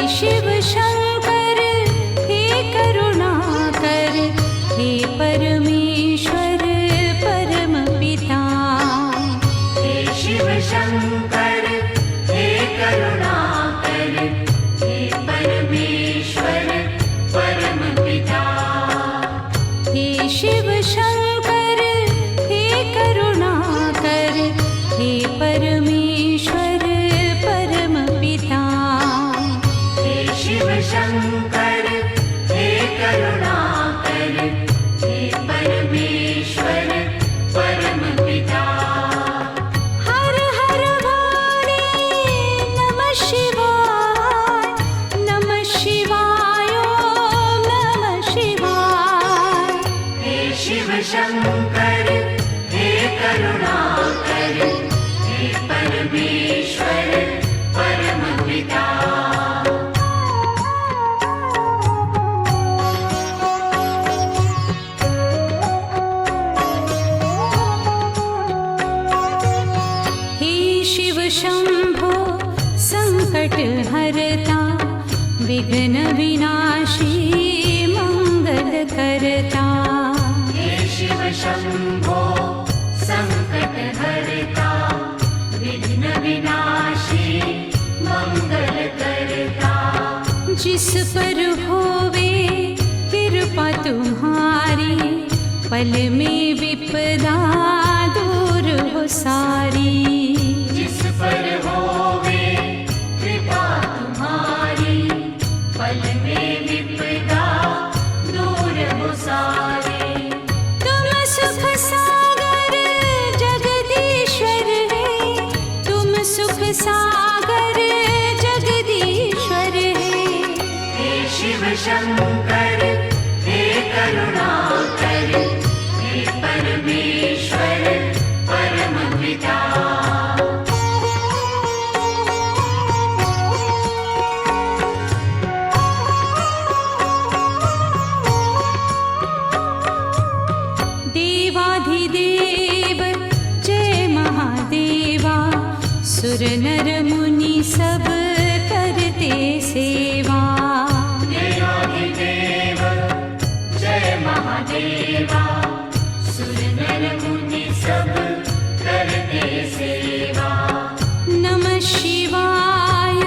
शिव शंकर हे करुणाकर, हे परमेश्वर परम पिता। हे शिव शंकर हे करुणाकर, हे परमेश्वर परम पिता। हे शिव शंकर हे करुणाकर, हे परमेश्वर परम पिता। हे शिव शंकर हे करुणाकर, हे परमेश्वर परम पिता। हर हर भोले नमः शिवाय, नमः शिवाय ओम नमः शिवाय। हे शिव शंकर हे करुणाकर, हे परमेश्वर परम पिता। हे शिव शंभो संकट हरता, विघ्न विनाशी मंगल करता। हे शिव शंभो संकट हरता, विघ्न विनाशी मंगल करता। जिस पर होवे कृपा तुम्हारी, पल में विपदा दूर हो सारी। जिस पर होवे कृपा तुम्हारी, पल में विपदा दूर हो सारी। तुम सुख सागर जगदीश्वर है, तुम सुख सागर जगदीश्वर है। हे शिव शंकर हे करुणाकर, हे परमेश्वर परम पिता। देवाधिदेव जय महादेवा, सुर नर मुनि सब करते सेवा। देवाधिदेव जय महादेवा, सुर नर मुनि सब करते सेवा। नमः शिवाय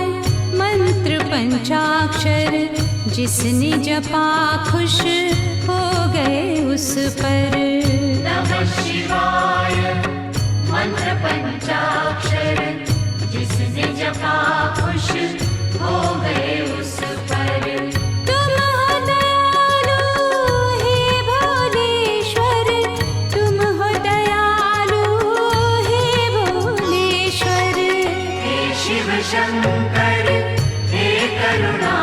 मंत्र पंचाक्षर, जिसने जपा खुश हो गए उस पर। नमः शिवाय मंत्र पंचाक्षर, जिसने जपा खुश हो गए उस पर। तुम हो दयालु हे भोलेश्वर, तुम हो दयालु हे भोलेश्वर। हे शिव शंकर हे करुणा